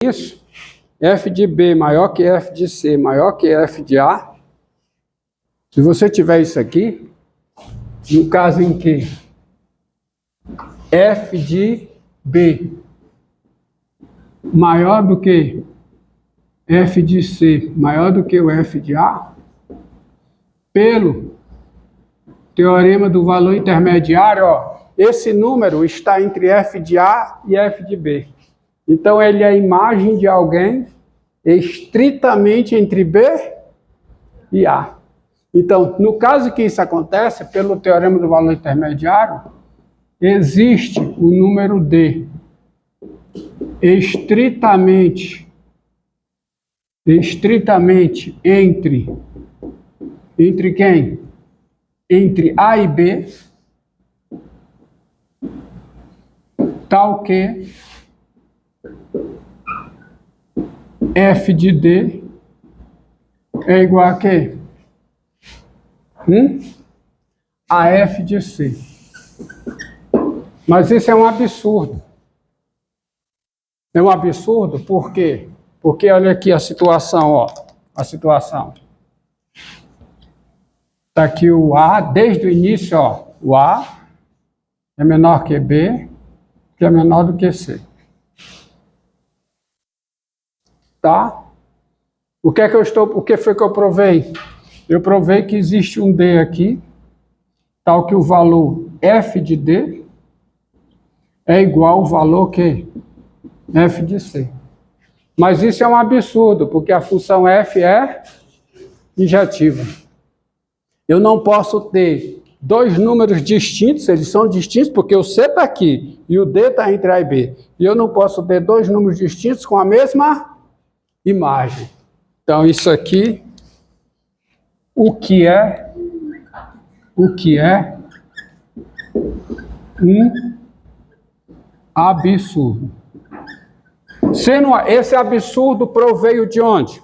isso, f de B maior que f de C maior que f de A, se você tiver isso aqui, no caso em que f de B maior do que f de C maior do que o f de A, pelo teorema do valor intermediário, ó, esse número está entre f de A e f de B. Então, ele é a imagem de alguém estritamente entre B e A. Então, no caso que isso acontece, pelo teorema do valor intermediário, existe o número D estritamente entre quem? Entre A e B, tal que f de D é igual a quê? A f de C. Mas isso é um absurdo. É um absurdo por quê? Porque olha aqui a situação, ó. A situação. Está aqui o A, desde o início, ó. O A é menor que B, que é menor do que C. Tá? O que foi que eu provei? Eu provei que existe um D aqui, tal que o valor f de D é igual ao valor que f de C. Mas isso é um absurdo, porque a função f é injetiva. Eu não posso ter dois números distintos, eles são distintos porque o C está aqui e o D está entre A e B. E eu não posso ter dois números distintos com a mesma imagem. Então, isso aqui, o que é um absurdo. Sendo esse absurdo proveio de onde?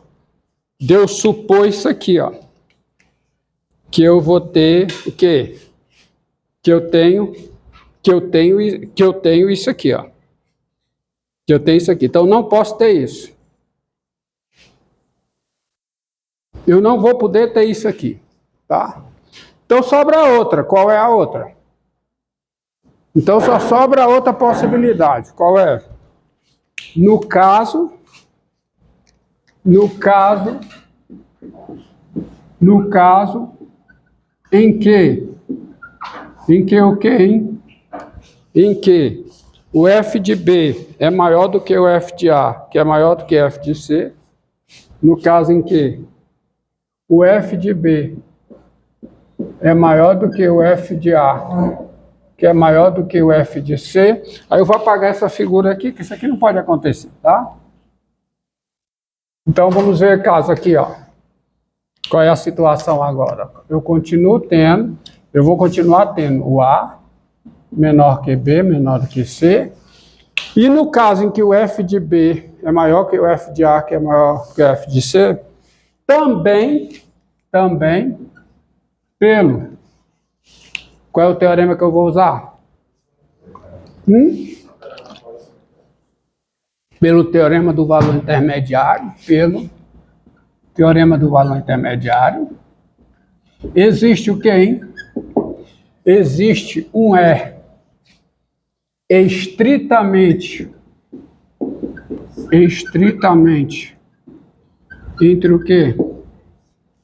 Deus supor isso aqui, ó. Que eu vou ter o quê? Que eu tenho isso aqui, ó. Que eu tenho isso aqui. Então, não posso ter isso. Eu não vou poder ter isso aqui, tá? Então, sobra outra. Qual é a outra? Então, só sobra outra possibilidade. Qual é? No caso em que o quê, hein? Em que o f de B é maior do que o f de A, que é maior do que f de C. No caso em que o f de B é maior do que o f de A, que é maior do que o f de C. Aí eu vou apagar essa figura aqui, que isso aqui não pode acontecer, tá? Então, vamos ver o caso aqui, ó. Qual é a situação agora? Eu vou continuar tendo o A menor que B, menor do que C. E no caso em que o f de B é maior que o f de A, que é maior que o f de C, também, qual é o teorema que eu vou usar? Pelo teorema do valor intermediário, existe o quê, hein? Existe um E estritamente entre o quê?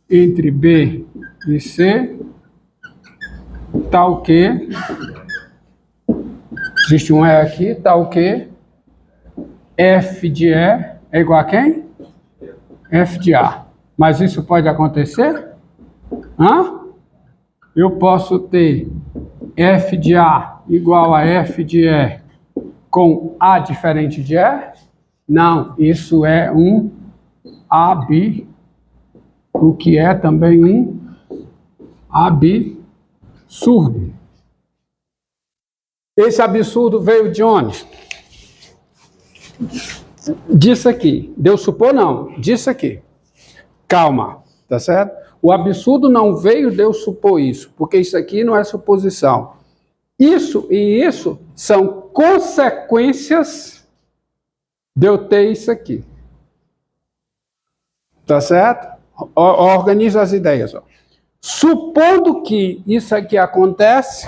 Entre B e C, tal que, existe um E aqui, tal que f de E é igual a quem? F de A. Mas isso pode acontecer? Eu posso ter f de A igual a f de E com A diferente de E? Não, isso é um o que é também um absurdo. Esse absurdo veio de onde? Disso aqui. Deus supor, não. Disso aqui. Calma, tá certo? O absurdo não veio Deus supor isso, porque isso aqui não é suposição. Isso e isso são consequências Deu T isso aqui. Tá certo? Organiza as ideias. Ó. Supondo que isso aqui acontece,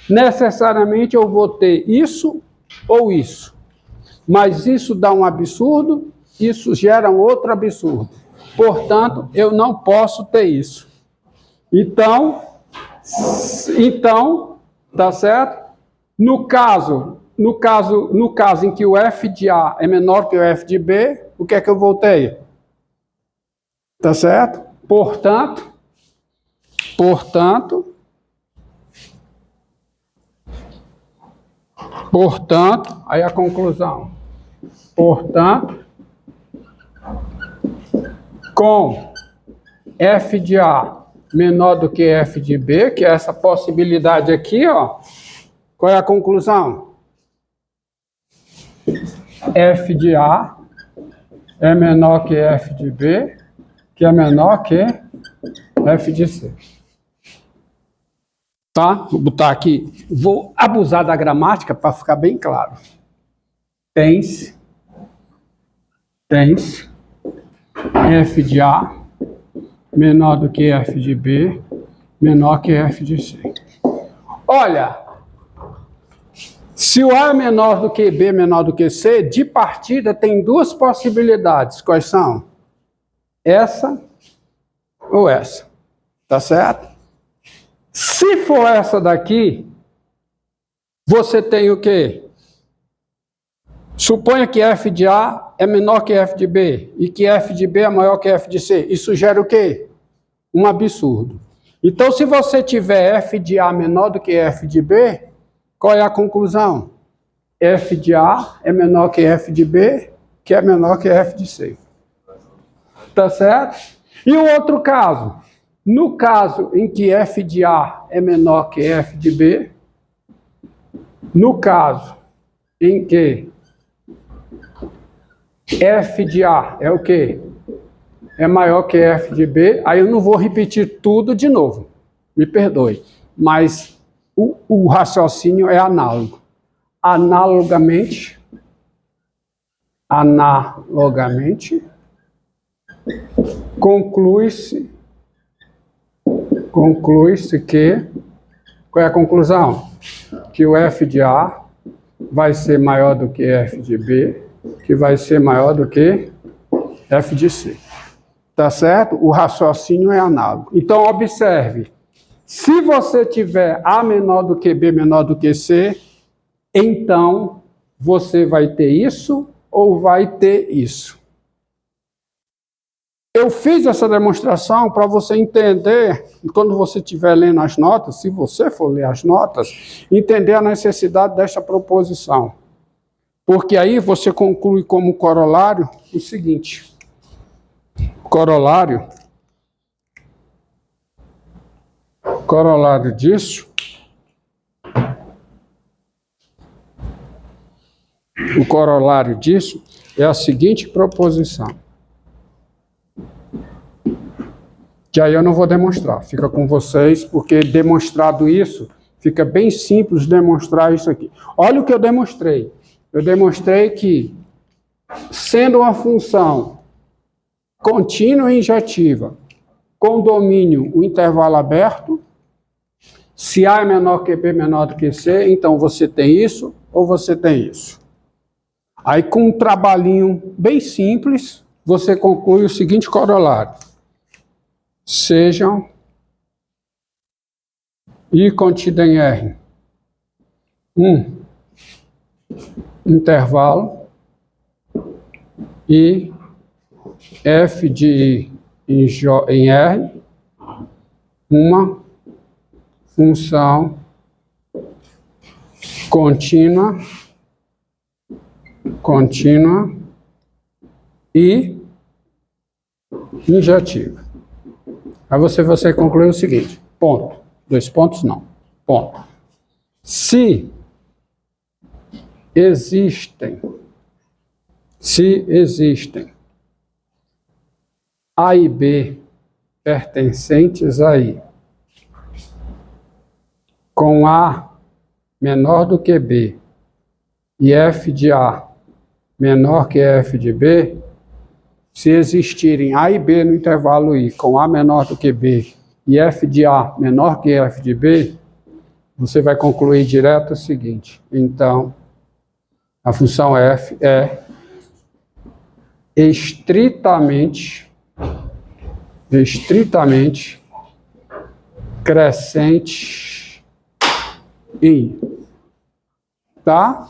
necessariamente eu vou ter isso ou isso. Mas isso dá um absurdo, isso gera um outro absurdo. Portanto, eu não posso ter isso. Então, tá certo? No caso em que o f de A é menor que o f de B, o que é que eu vou ter? Tá certo? Portanto, aí a conclusão. Portanto, com f de A menor do que f de B, que é essa possibilidade aqui, ó, qual é a conclusão? F de A é menor que f de B, que é menor que f de C. Tá? Vou botar aqui, vou abusar da gramática para ficar bem claro. Tens f de A menor do que f de B, menor que f de C. Olha, se o A é menor do que B, menor do que C, de partida tem duas possibilidades. Quais são? Essa ou essa. Tá certo? Se for essa daqui, você tem o quê? Suponha que f de A é menor que f de B e que f de B é maior que f de C. Isso gera o quê? Um absurdo. Então, se você tiver f de A menor do que f de B, qual é a conclusão? F de A é menor que f de B, que é menor que f de C. Tá certo? E o outro caso? No caso em que f de A é menor que f de B, no caso em que f de A é o quê? É maior que f de B, aí eu não vou repetir tudo de novo, me perdoe, mas o raciocínio é análogo. Analogamente, conclui-se que, qual é a conclusão? Que o f de A vai ser maior do que f de B, que vai ser maior do que f de C. Tá certo? O raciocínio é análogo. Então, observe. Se você tiver A menor do que B menor do que C, então você vai ter isso ou vai ter isso. Eu fiz essa demonstração para você entender, quando você estiver lendo as notas, se você for ler as notas, entender a necessidade desta proposição. Porque aí você conclui como corolário o seguinte. Corolário disso, o corolário disso é a seguinte proposição. Que aí eu não vou demonstrar, fica com vocês, porque demonstrado isso, fica bem simples demonstrar isso aqui. Olha o que eu demonstrei. Eu demonstrei que, sendo uma função contínua e injetiva, com domínio o intervalo aberto, se A é menor que B menor do que C, então você tem isso ou você tem isso. Aí com um trabalhinho bem simples, você conclui o seguinte corolário. Sejam I contido em R intervalo e f de I em R uma função contínua e injetiva. Aí você conclui o seguinte, ponto. 2 pontos não, ponto. Se existem A e B pertencentes a I, com A menor do que B e f de A menor que f de b, se existirem A e B no intervalo I com A menor do que B e f de A menor que f de B, você vai concluir direto o seguinte: então, a função f é estritamente crescente em, tá?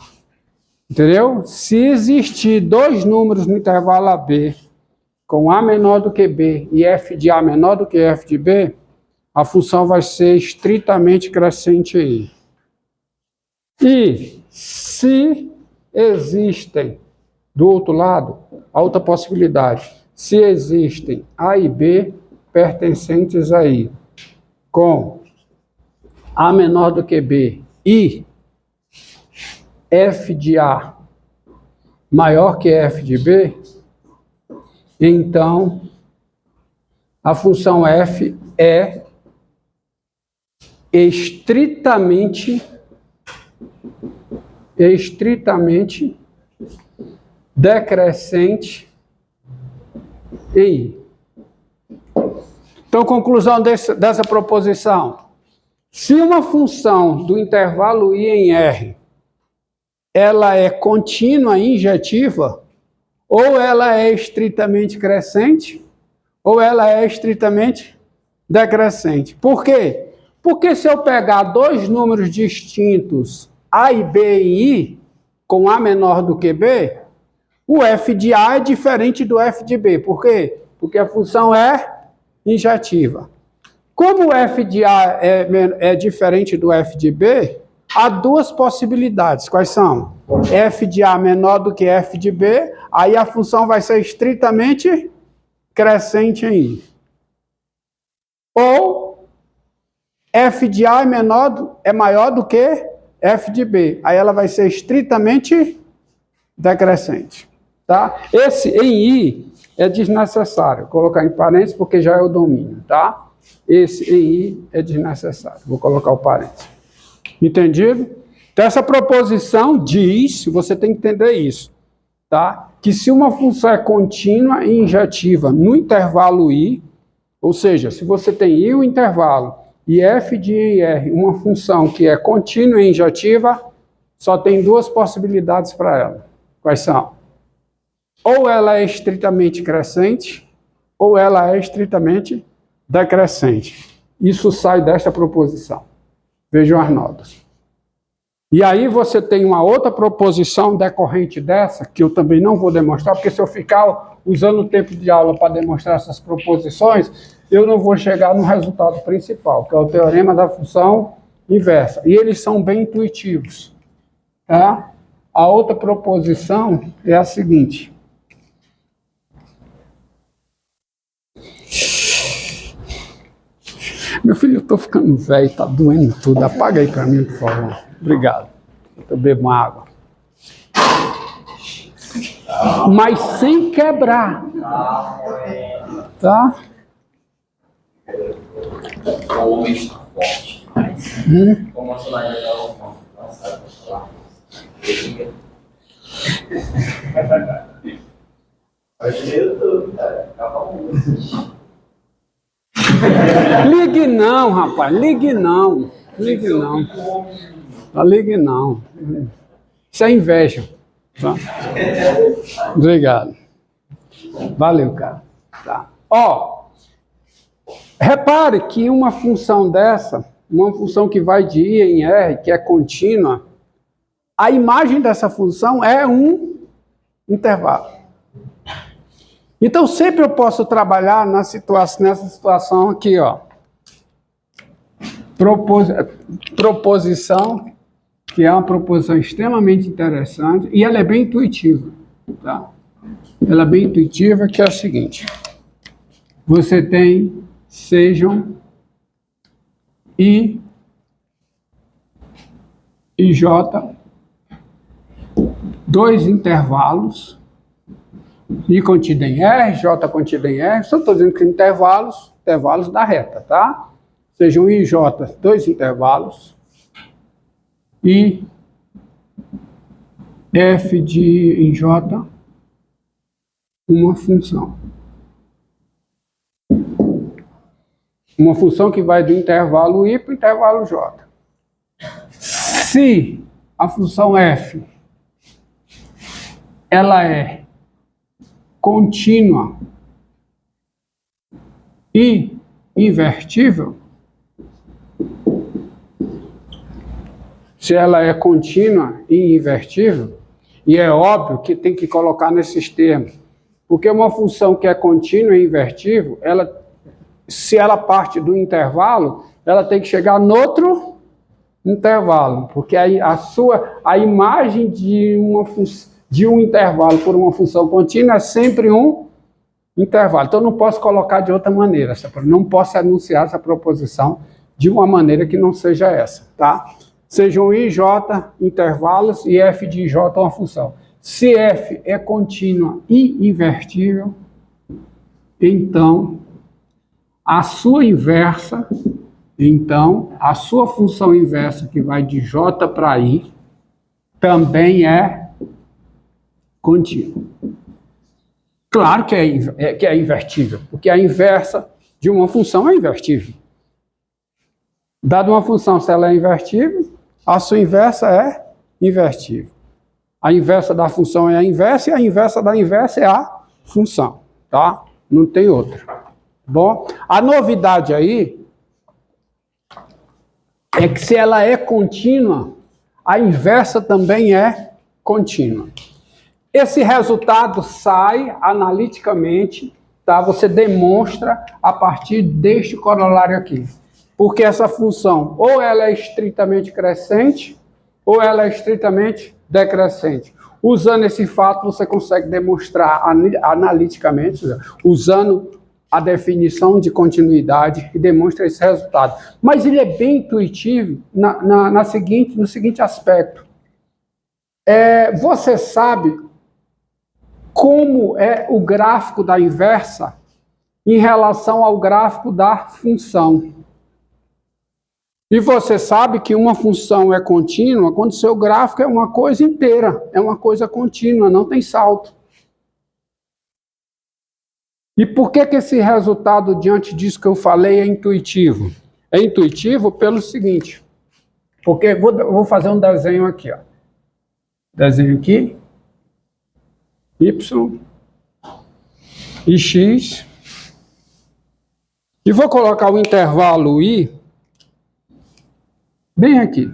Entendeu? Se existir dois números no intervalo AB com A menor do que B e f de A menor do que f de B, a função vai ser estritamente crescente em. E se existem, do outro lado, a outra possibilidade, se existem A e B pertencentes a I, com A menor do que B e f de A maior que f de B, então a função f é estritamente decrescente em I. Então, conclusão dessa proposição: se uma função do intervalo I em R ela é contínua e injetiva, ou ela é estritamente crescente, ou ela é estritamente decrescente. Por quê? Porque se eu pegar dois números distintos, A e B e I, com A menor do que B, o f de A é diferente do f de B. Por quê? Porque a função é injetiva. Como o f de A é diferente do f de B, há duas possibilidades. Quais são? F de A menor do que f de B, aí a função vai ser estritamente crescente em I. Ou f de A é maior do que f de B, aí ela vai ser estritamente decrescente. Tá? Esse em I é desnecessário. Vou colocar em parênteses porque já é o domínio. Tá? Esse em I é desnecessário. Vou colocar o parênteses. Entendido? Então, essa proposição diz, você tem que entender isso, tá? Que se uma função é contínua e injetiva no intervalo I, ou seja, se você tem I o intervalo e f de I e R uma função que é contínua e injetiva, só tem duas possibilidades para ela. Quais são? Ou ela é estritamente crescente, ou ela é estritamente decrescente. Isso sai desta proposição. Vejam as notas. E aí você tem uma outra proposição decorrente dessa, que eu também não vou demonstrar, porque se eu ficar usando o tempo de aula para demonstrar essas proposições, eu não vou chegar no resultado principal, que é o teorema da função inversa. E eles são bem intuitivos. Tá? A outra proposição é a seguinte. Meu filho, eu estou ficando velho, está doendo tudo. Apaga aí para mim, por favor. Obrigado. Eu bebo uma água. Mas sem quebrar. Tá? O homem está forte. Como a sua ainda não sabe falar. Ligue não, rapaz. Ligue não. Ligue não. Ligue não. Isso é inveja. Tá? Obrigado. Valeu, cara. Tá. Ó, repare que uma função dessa, uma função que vai de I em R, que é contínua, a imagem dessa função é um intervalo. Então, sempre eu posso trabalhar nessa situação aqui, ó. Proposição, que é uma proposição extremamente interessante, e ela é bem intuitiva, tá? Ela é bem intuitiva, que é a seguinte. Você tem, sejam I e J, dois intervalos, I contido em R, J contido em R, só estou dizendo que intervalos da reta, tá? Sejam I e J, dois intervalos, I f de em J uma função. Uma função que vai do intervalo I para o intervalo J. Se a função f ela é contínua e invertível, se ela é contínua e invertível, e é óbvio que tem que colocar nesses termos, porque uma função que é contínua e invertível, se ela parte do intervalo, ela tem que chegar no outro intervalo, porque a imagem de um intervalo por uma função contínua é sempre um intervalo. Então, eu não posso colocar de outra maneira, não posso anunciar essa proposição de uma maneira que não seja essa, tá? Sejam I, J, intervalos, e f de J uma função. Se f é contínua e invertível, então a sua função inversa, que vai de J para I, também é contínua. Claro que é invertível, porque a inversa de uma função é invertível. Dada uma função, se ela é invertível, a sua inversa é invertível. A inversa da função é a inversa, e a inversa da inversa é a função, tá? Não tem outra. Bom, a novidade aí é que se ela é contínua, a inversa também é contínua. Esse resultado sai analiticamente, tá? Você demonstra a partir deste corolário aqui. Porque essa função, ou ela é estritamente crescente, ou ela é estritamente decrescente. Usando esse fato, você consegue demonstrar analiticamente, usando a definição de continuidade, e demonstra esse resultado. Mas ele é bem intuitivo no seguinte aspecto. Você sabe como é o gráfico da inversa em relação ao gráfico da função. E você sabe que uma função é contínua quando seu gráfico é uma coisa inteira, é uma coisa contínua, não tem salto. E por que esse resultado, diante disso que eu falei, é intuitivo? É intuitivo pelo seguinte, porque eu vou fazer um desenho aqui, ó. Desenho aqui, Y e X, e vou colocar o intervalo I bem aqui.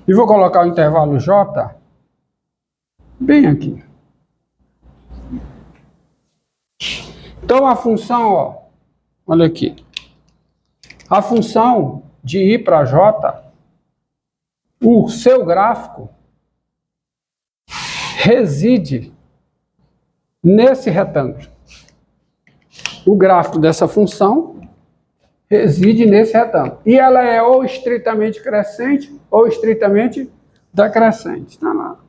E vou colocar o intervalo J bem aqui. Então a função, ó, olha aqui. A função de I para J, o seu gráfico reside nesse retângulo. O gráfico dessa função reside nesse retângulo. E ela é ou estritamente crescente ou estritamente decrescente. Tá lá.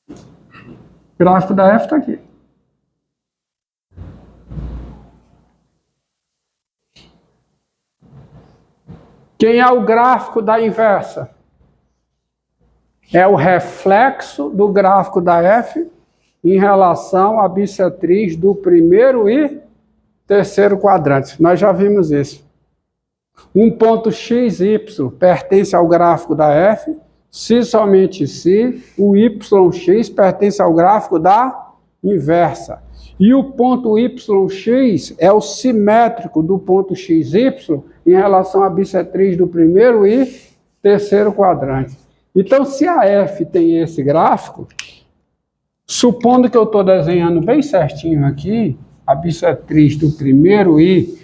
O gráfico da F está aqui. Quem é o gráfico da inversa? É o reflexo do gráfico da F em relação à bissetriz do primeiro e terceiro quadrante. Nós já vimos isso. Um ponto XY pertence ao gráfico da F, se somente se o YX pertence ao gráfico da inversa. E o ponto YX é o simétrico do ponto XY em relação à bissetriz do primeiro e terceiro quadrante. Então, se a F tem esse gráfico, supondo que eu estou desenhando bem certinho aqui, a bissetriz do primeiro e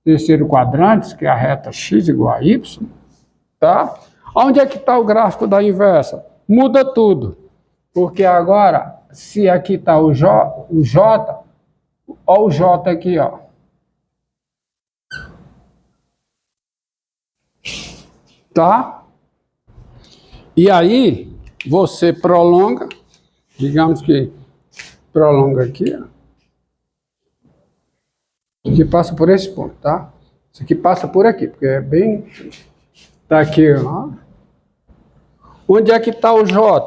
terceiro quadrantes, que é a reta x igual a y, tá? Onde é que está o gráfico da inversa? Muda tudo, porque agora, se aqui está o J, ó o J aqui, ó. Tá? E aí, você prolonga, digamos que prolonga aqui, ó. Isso aqui passa por esse ponto, tá? Isso aqui passa por aqui, porque é bem Tá aqui, ó. Onde é que está o J?